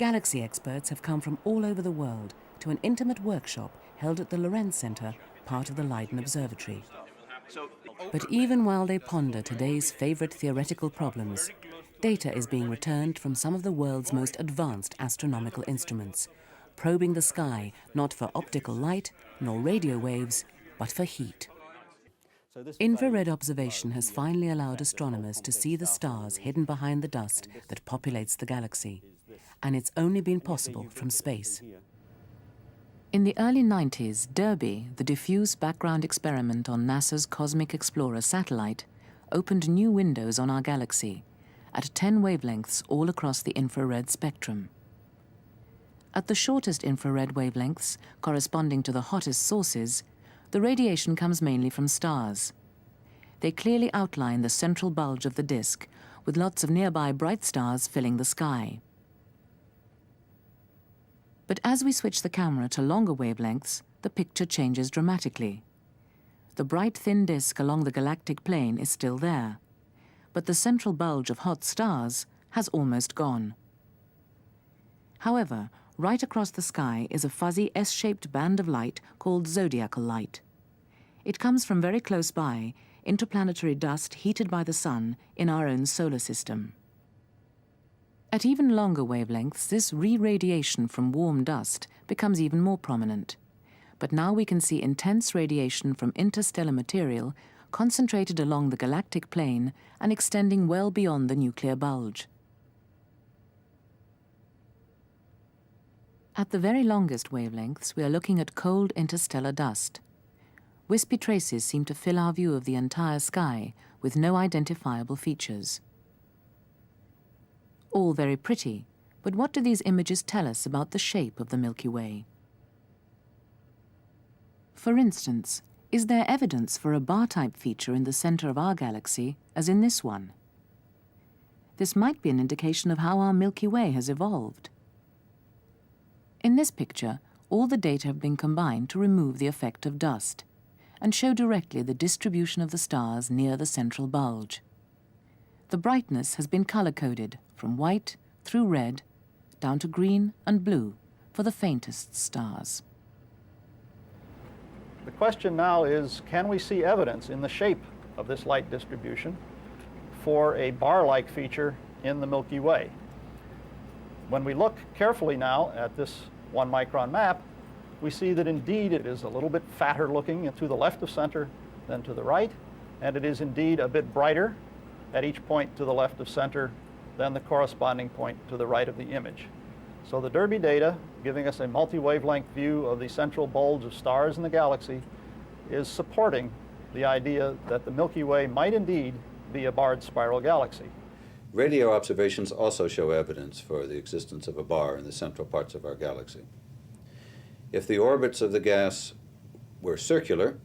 Galaxy experts have come from all over the world to an intimate workshop held at the Lorentz Center, part of the Leiden Observatory. But even while they ponder today's favorite theoretical problems, data is being returned from some of the world's most advanced astronomical instruments, probing the sky not for optical light nor radio waves, but for heat. Infrared observation has finally allowed astronomers to see the stars hidden behind the dust that populates the galaxy, and it's only been possible from space. In the early 90s, Derby, the diffuse background experiment on NASA's Cosmic Explorer satellite, opened new windows on our galaxy at 10 wavelengths all across the infrared spectrum. At the shortest infrared wavelengths, corresponding to the hottest sources, the radiation comes mainly from stars. They clearly outline the central bulge of the disk, with lots of nearby bright stars filling the sky. But as we switch the camera to longer wavelengths, the picture changes dramatically. The bright thin disk along the galactic plane is still there, but the central bulge of hot stars has almost gone. However, right across the sky is a fuzzy S-shaped band of light called zodiacal light. It comes from very close by, interplanetary dust heated by the sun in our own solar system. At even longer wavelengths, this re-radiation from warm dust becomes even more prominent. But now we can see intense radiation from interstellar material concentrated along the galactic plane and extending well beyond the nuclear bulge. At the very longest wavelengths, we are looking at cold interstellar dust. Wispy traces seem to fill our view of the entire sky with no identifiable features. All very pretty, but what do these images tell us about the shape of the Milky Way? For instance, is there evidence for a bar-type feature in the center of our galaxy, as in this one? This might be an indication of how our Milky Way has evolved. In this picture, all the data have been combined to remove the effect of dust and show directly the distribution of the stars near the central bulge. The brightness has been color-coded from white through red down to green and blue for the faintest stars. The question now is, can we see evidence in the shape of this light distribution for a bar-like feature in the Milky Way? When we look carefully now at this 1 micron map, we see that indeed it is a little bit fatter looking to the left of center than to the right, and it is indeed a bit brighter at each point to the left of center than the corresponding point to the right of the image. So the Derby data, giving us a multi-wavelength view of the central bulge of stars in the galaxy, is supporting the idea that the Milky Way might indeed be a barred spiral galaxy. Radio observations also show evidence for the existence of a bar in the central parts of our galaxy. If the orbits of the gas were circular,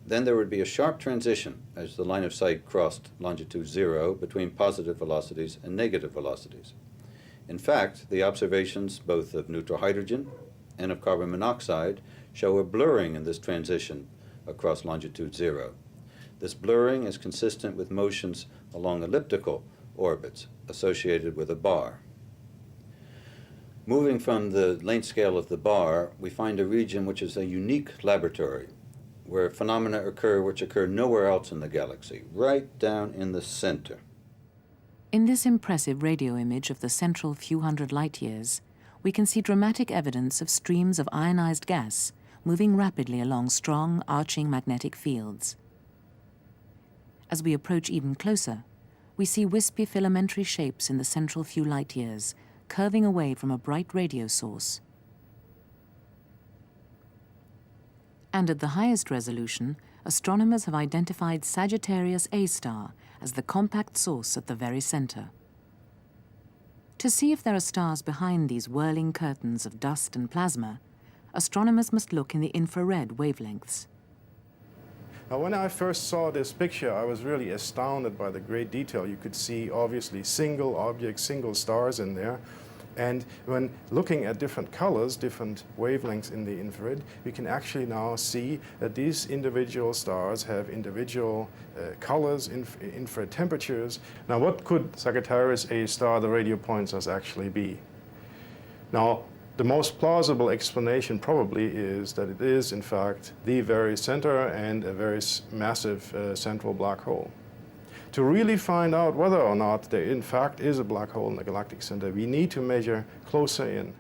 then there would be a sharp transition as the line of sight crossed longitude 0 between positive velocities and negative velocities. In fact, the observations both of neutral hydrogen and of carbon monoxide show a blurring in this transition across longitude 0. This blurring is consistent with motions along elliptical orbits associated with a bar. Moving from the length scale of the bar, we find a region which is a unique laboratory, where phenomena occur which occur nowhere else in the galaxy, right down in the center. In this impressive radio image of the central few hundred light-years, we can see dramatic evidence of streams of ionized gas moving rapidly along strong, arching magnetic fields. As we approach even closer, we see wispy filamentary shapes in the central few light-years, curving away from a bright radio source. And at the highest resolution, astronomers have identified Sagittarius A star as the compact source at the very center. To see if there are stars behind these whirling curtains of dust and plasma, astronomers must look in the infrared wavelengths. Now, when I first saw this picture, I was really astounded by the great detail. You could see, obviously, single objects, single stars in there. And when looking at different colors, different wavelengths in the infrared, we can actually now see that these individual stars have individual colors, infrared temperatures. Now, what could Sagittarius A star, the radio points us, actually be? Now, the most plausible explanation probably is that it is, in fact, the very center and a very massive central black hole. To really find out whether or not there in fact is a black hole in the galactic center, we need to measure closer in.